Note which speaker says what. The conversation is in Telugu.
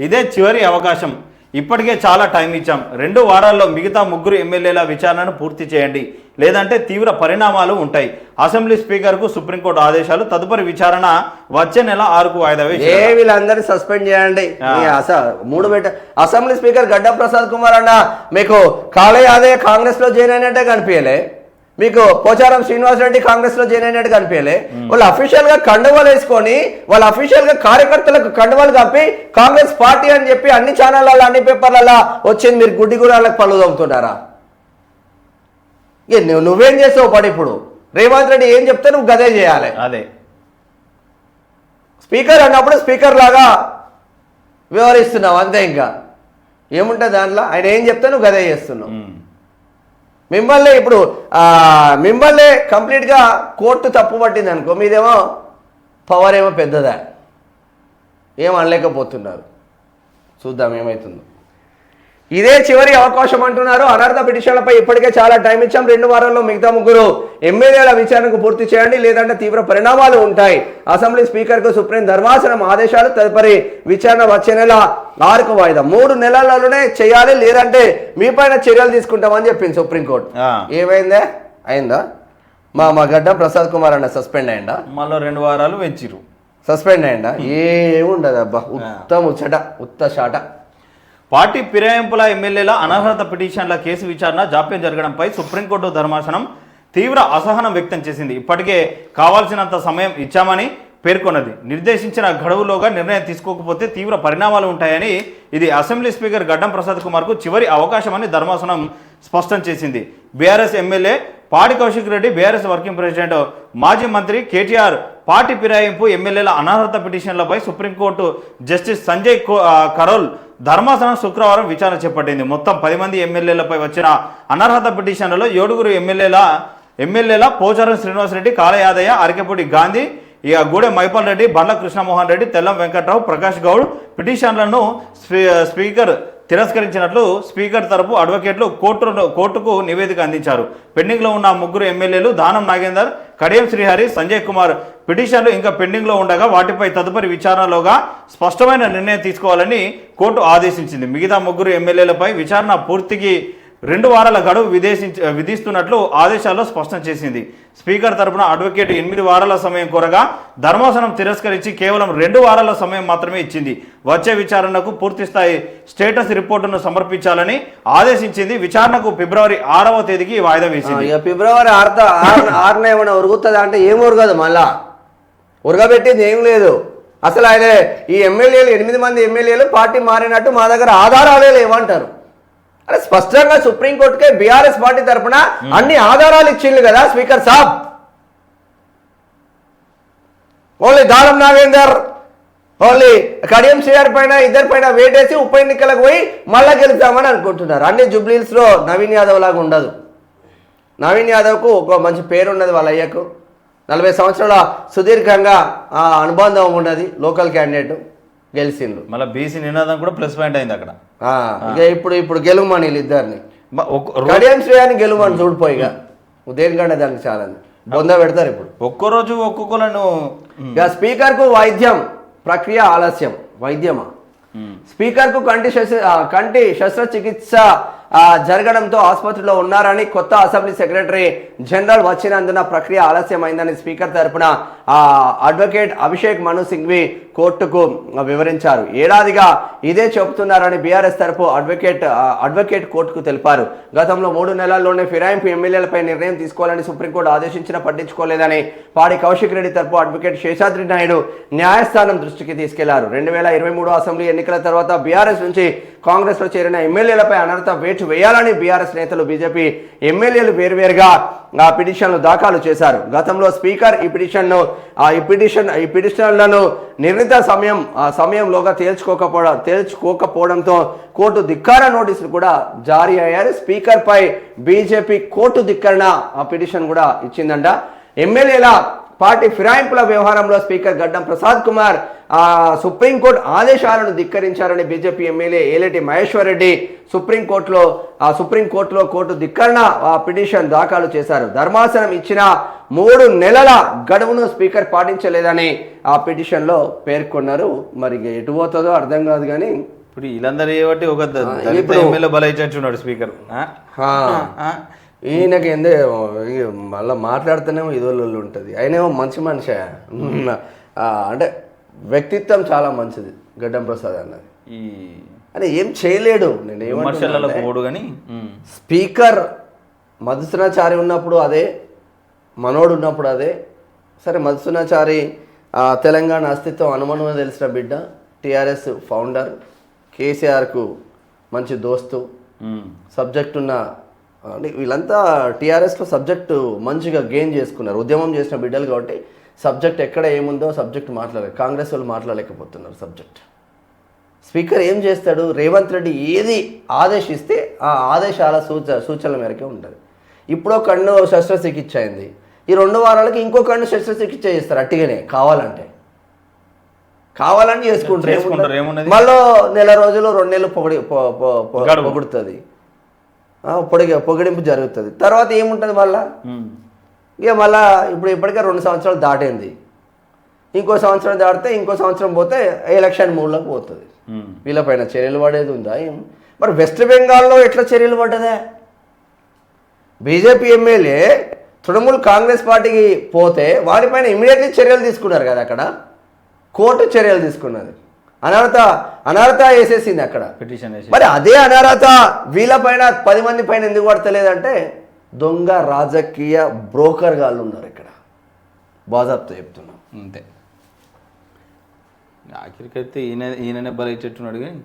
Speaker 1: ఇదే చివరి అవకాశం. ఇప్పటికే చాలా టైం ఇచ్చాం. 2 వారాల్లో మిగతా 3 ఎమ్మెల్యేల విచారణను పూర్తి చేయండి, లేదంటే తీవ్ర పరిణామాలు ఉంటాయి. అసెంబ్లీ స్పీకర్కు సుప్రీంకోర్టు ఆదేశాలు. తదుపరి విచారణ వచ్చే నెల 6కు వాయిదా వేసి
Speaker 2: వీళ్ళందరినీ సస్పెండ్ చేయండి. అసెంబ్లీ స్పీకర్ గడ్డ ప్రసాద్ కుమార్ అన్న మీకు కాళే యాదవ్ కాంగ్రెస్ లో జాయిన్ అయినట్టే కనిపించలే, మీకు పోచారం శ్రీనివాసరెడ్డి కాంగ్రెస్ లో జాయిన్ అయినట్టు కనిపించలే. వాళ్ళు అఫీషియల్ గా కండువాలు వేసుకొని వాళ్ళ అఫీషియల్ గా కార్యకర్తలకు కండువాలు కప్పి కాంగ్రెస్ పార్టీ అని చెప్పి అన్ని ఛానళ్ళలో అన్ని పేపర్లలో వచ్చింది. మీరు గుడ్డి గురాలకు పళ్ళు తమ్ముతున్నారా? నువ్వేం చేస్తావు పడి? ఇప్పుడు రేవంత్ రెడ్డి ఏం చెప్తే నువ్వు గదే చేయాలి.
Speaker 1: అదే
Speaker 2: స్పీకర్ అన్నప్పుడు స్పీకర్ లాగా వ్యవహరిస్తున్నావు అంతే. ఇంకా ఏముంటుంది దాంట్లో? ఆయన ఏం చెప్తే నువ్వు గదే చేస్తున్నావు. మిమ్మల్ని ఇప్పుడు మిమ్మల్ని కంప్లీట్గా కోర్టు తప్పు పట్టింది అనుకో, మీదేమో పవర్ ఏమో పెద్దదా, ఏం అనలేకపోతున్నారు. చూద్దాం ఏమవుతుందో. ఇదే చివరి అవకాశం అంటున్నారు. అనర్హత పిటిషన్లపై ఇప్పటికే చాలా టైం ఇచ్చాం. 2 వారాల్లో మిగతా 3 ఎమ్మెల్యేల విచారణకు పూర్తి చేయండి, లేదంటే తీవ్ర పరిణామాలు ఉంటాయి. అసెంబ్లీ స్పీకర్కు సుప్రీం ధర్మాసనం ఆదేశాలు. తదుపరి విచారణ వచ్చే నెల 6కు వాయిదా. 3 నెలలలోనే చేయాలి, లేదంటే మీ పైన చర్యలు తీసుకుంటామని చెప్పింది సుప్రీంకోర్టు. ఏమైందా? అయిందా? మా గడ్డ ప్రసాద్ కుమార్ అన్న సస్పెండ్ అయ్యిందా?
Speaker 1: మళ్ళీ 2 వారాలు వెచ్చిరు.
Speaker 2: సస్పెండ్ అయ్యిందా? ఏముండదు అబ్బా, ఉత్త షాట.
Speaker 1: పార్టీ ఫిరాయింపుల ఎమ్మెల్యేల అనర్హత పిటిషన్ల కేసు విచారణ జాప్యం జరగడంపై సుప్రీంకోర్టు ధర్మాసనం తీవ్ర అసహనం వ్యక్తం చేసింది. ఇప్పటికే కావాల్సినంత సమయం ఇచ్చామని పేర్కొన్నది. నిర్దేశించిన గడువులోగా నిర్ణయం తీసుకోకపోతే తీవ్ర పరిణామాలు ఉంటాయని ఇది అసెంబ్లీ స్పీకర్ గడ్డం ప్రసాద్ కుమార్కు చివరి అవకాశమని ధర్మాసనం స్పష్టం చేసింది. బీఆర్ఎస్ ఎమ్మెల్యే పాడి Kaushik Reddy, BRS working president మాజీ మంత్రి కేటీఆర్ పార్టీ ఫిరాయింపు ఎమ్మెల్యేల అనర్హత పిటిషన్లపై సుప్రీంకోర్టు జస్టిస్ సంజయ్ కరోల్ ధర్మాసనం శుక్రవారం విచారణ చేపట్టింది. మొత్తం 10 మంది ఎమ్మెల్యేలపై వచ్చిన అనర్హత పిటిషన్లలో 7 ఎమ్మెల్యేల పోచారం శ్రీనివాసరెడ్డి, కాళ యాదయ్య, అరికెపూడి గాంధీ, గూడెం మైపాల్ రెడ్డి, బండ్ల కృష్ణమోహన్ రెడ్డి, తెల్లం వెంకట్రావు, ప్రకాష్ గౌడ్ పిటిషన్లను స్పీకర్ తిరస్కరించినట్లు స్పీకర్ తరపు అడ్వకేట్లు కోర్టుకు నివేదిక అందించారు. పెండింగ్లో ఉన్న 3 ఎమ్మెల్యేలు దానం నాగేందర్, కడియం శ్రీహరి, సంజయ్ కుమార్ పిటిషన్లు ఇంకా పెండింగ్లో ఉండగా వాటిపై తదుపరి విచారణలోగా స్పష్టమైన నిర్ణయం తీసుకోవాలని కోర్టు ఆదేశించింది. మిగతా 3 ఎమ్మెల్యేలపై విచారణ పూర్తికి 2 వారాల గడువు విధిస్తున్నట్లు ఆదేశాల్లో స్పష్టం చేసింది. స్పీకర్ తరపున అడ్వకేట్ 8 వారాల సమయం కోరగా ధర్మాసనం తిరస్కరించి కేవలం 2 వారాల సమయం మాత్రమే ఇచ్చింది. వచ్చే విచారణకు పూర్తిస్థాయి స్టేటస్ రిపోర్టును సమర్పించాలని ఆదేశించింది. విచారణకు ఫిబ్రవరి 6వ తేదీకి వాయిదా వేసింది.
Speaker 2: ఫిబ్రవరి 6న ఏమైనా ఉరుగుతుంది అంటే ఏం ఉరగదు, మళ్ళా ఉరగబెట్టింది ఏం లేదు. అసలు ఆయన ఈ ఎమ్మెల్యేలు 8 మంది ఎమ్మెల్యేలు పార్టీ మారినట్టు మా దగ్గర ఆధారాలే లేవంటారు. అరే స్పష్టంగా సుప్రీంకోర్టుకే బీఆర్ఎస్ పార్టీ తరఫున అన్ని ఆధారాలు ఇచ్చిండ్రు కదా స్పీకర్ సాబ్. ఓన్లీ దానం నాగేందర్, ఓన్లీ కడియం శ్రీహరి పైన 2 పైన వేటేసి ఉప ఎన్నికలకు పోయి మళ్ళా గెలుద్దామని అనుకుంటున్నారు. అన్ని జూబ్లీహిల్స్లో నవీన్ యాదవ్ లాగా ఉండదు. నవీన్ యాదవ్కు ఒక మంచి పేరు ఉన్నది, వాళ్ళ అయ్యకు 40 సంవత్సరాల సుదీర్ఘంగా అనుబంధం ఉన్నది. లోకల్ క్యాండిడేట్ గెలిచిండ్రు.
Speaker 1: మళ్ళీ బీసీ నినాదం కూడా ప్లస్ పాయింట్ అయింది అక్కడ.
Speaker 2: ఇక ఇప్పుడు గెలుమని వీళ్ళిద్దరిని కడియం శ్రేయాన్ని గెలుమని చూడిపోయిగా దేనికంటే దానికి చాలా బొంద పెడతారు. ఇప్పుడు
Speaker 1: ఒక్కరోజు ఒక్కొక్కలను
Speaker 2: ఇక స్పీకర్కు వైద్యం ప్రక్రియ ఆలస్యం. వైద్యమా? స్పీకర్కు కంటి శస్త్రచికిత్స జరగడంతో ఆసుపత్రిలో ఉన్నారని కొత్త అసెంబ్లీ సెక్రటరీ జనరల్ వచ్చినందున ప్రక్రియ ఆలస్యమైందని స్పీకర్ తరపున అడ్వకేట్ అభిషేక్ మను సింఘ్వి కోర్టుకు వివరించారు. ఏడాదిగా ఇదే చెబుతున్నారని బీఆర్ఎస్ తరపు అడ్వకేట్ కోర్టుకు తెలిపారు. గతంలో 3 నెలల్లోనే ఫిరాయింపు ఎమ్మెల్యేలపై నిర్ణయం తీసుకోవాలని సుప్రీంకోర్టు ఆదేశించినా పట్టించుకోలేదని పాడి కౌశిక్ రెడ్డి తరపు అడ్వకేట్ శేషాద్రి నాయుడు న్యాయస్థానం దృష్టికి తీసుకెళ్లారు. 2023 అసెంబ్లీ ఎన్నికల తర్వాత బీఆర్ఎస్ నుంచి కాంగ్రెస్ లో చేరిన ఎమ్మెల్యేలపై అనర్హత వేటు వేయాలని బీఆర్ఎస్ నేతలు, బీజేపీ ఎమ్మెల్యేలు వేరువేరుగా పిటిషన్లు దాఖలు చేశారు. గతంలో స్పీకర్ ఈ పిటిషన్లను నిర్ణీత సమయంలోగా తేల్చుకోకపోవడంతో కోర్టు ధిక్కార నోటీసులు కూడా జారీ అయ్యారు. స్పీకర్ పై బీజేపీ కోర్టు ధిక్కరణ పిటిషన్ కూడా ఇచ్చిందంట. ఎమ్మెల్యేల పార్టీ ఫిరాయింపుల వ్యవహారంలో స్పీకర్ గడ్డం ప్రసాద్ కుమార్ సుప్రీంకోర్టు ఆదేశాలను ధిక్కరించారని బీజేపీ ఎమ్మెల్యే ఏలేటి మహేశ్వర్ రెడ్డి సుప్రీంకోర్టులో కోర్టు ధిక్కరణ పిటిషన్ దాఖలు చేశారు. ధర్మాసనం ఇచ్చిన 3 నెలల గడువును స్పీకర్ పాటించలేదని ఆ పిటిషన్లో పేర్కొన్నారు. మరి ఎటు పోతుందో అర్థం కాదు కానీ
Speaker 1: ఇప్పుడు వీళ్ళందరూ ఏబట్టి ఒక ఎమ్మెల్యే బలైచున్నాడు స్పీకర్.
Speaker 2: ఈయనకి ఏందే మళ్ళీ మాట్లాడుతూనేమో ఇదోళ్ళు ఉంటుంది. ఆయనేమో మంచి మనిషి, అంటే వ్యక్తిత్వం చాలా మంచిది గడ్డం ప్రసాద్ అన్నది. అని ఏం చేయలేడు. నేను
Speaker 1: ఏమంటే
Speaker 2: స్పీకర్ మధుసూదనాచారి ఉన్నప్పుడు అదే, మనోడు ఉన్నప్పుడు అదే. సరే, మధుసూదనాచారి తెలంగాణ అస్తిత్వం అనుమానమే తెలిసిన బిడ్డ, టీఆర్ఎస్ ఫౌండర్, కేసీఆర్కు మంచి దోస్తు, సబ్జెక్ట్ ఉన్న వీళ్ళంతా టీఆర్ఎస్లో సబ్జెక్టు మంచిగా గెయిన్ చేసుకున్నారు. ఉద్యమం చేసిన బిడ్డలు కాబట్టి సబ్జెక్ట్ ఎక్కడ ఏముందో సబ్జెక్ట్ మాట్లాడలేదు. కాంగ్రెస్ వాళ్ళు మాట్లాడలేకపోతున్నారు సబ్జెక్ట్. స్పీకర్ ఏం చేస్తాడు? రేవంత్ రెడ్డి ఏది ఆదేశిస్తే ఆ ఆదేశాల సూచనల మేరకే ఉంటుంది. ఇప్పుడో కన్ను శస్త్రచికిత్స అయింది, ఈ 2 వారాలకి ఇంకో కన్ను శస్త్రచికిత్స చేస్తారు. అట్టిగానే కావాలని చేసుకుంటారు. మళ్ళీ నెల రోజులు 2 నెలలు పొగుడుతుంది, పొగిడింపు జరుగుతుంది. తర్వాత ఏముంటుంది మళ్ళా? ఇక మళ్ళా ఇప్పటికే 2 సంవత్సరాలు దాటింది. ఇంకో సంవత్సరం దాటితే ఇంకో సంవత్సరం పోతే ఎలక్షన్ మూడ్లోకి పోతుంది. వీళ్ళపైన చర్యలు పడేది ఉందా? మరి వెస్ట్ బెంగాల్లో ఎట్లా చర్యలు పడ్డదా? బీజేపీ ఎమ్మెల్యే తృణమూల్ కాంగ్రెస్ పార్టీకి పోతే వారిపైన ఇమీడియట్లీ చర్యలు తీసుకున్నారు కదా. అక్కడ కోర్టు చర్యలు తీసుకున్నది. అనర్హత వేసేసింది అక్కడ పిటిషన్. మరి అదే అనర్హత వీళ్ళపైన 10 మంది పైన ఎందుకు పడతలేదంటే దొంగ రాజకీయ బ్రోకర్ గాళ్ళు ఉన్నారు ఇక్కడ. బాజాబ్తో చెప్తున్నాం.
Speaker 1: అంతే. ఆఖరికైతే ఈయననే బలైచెట్టున్నాడు కానీ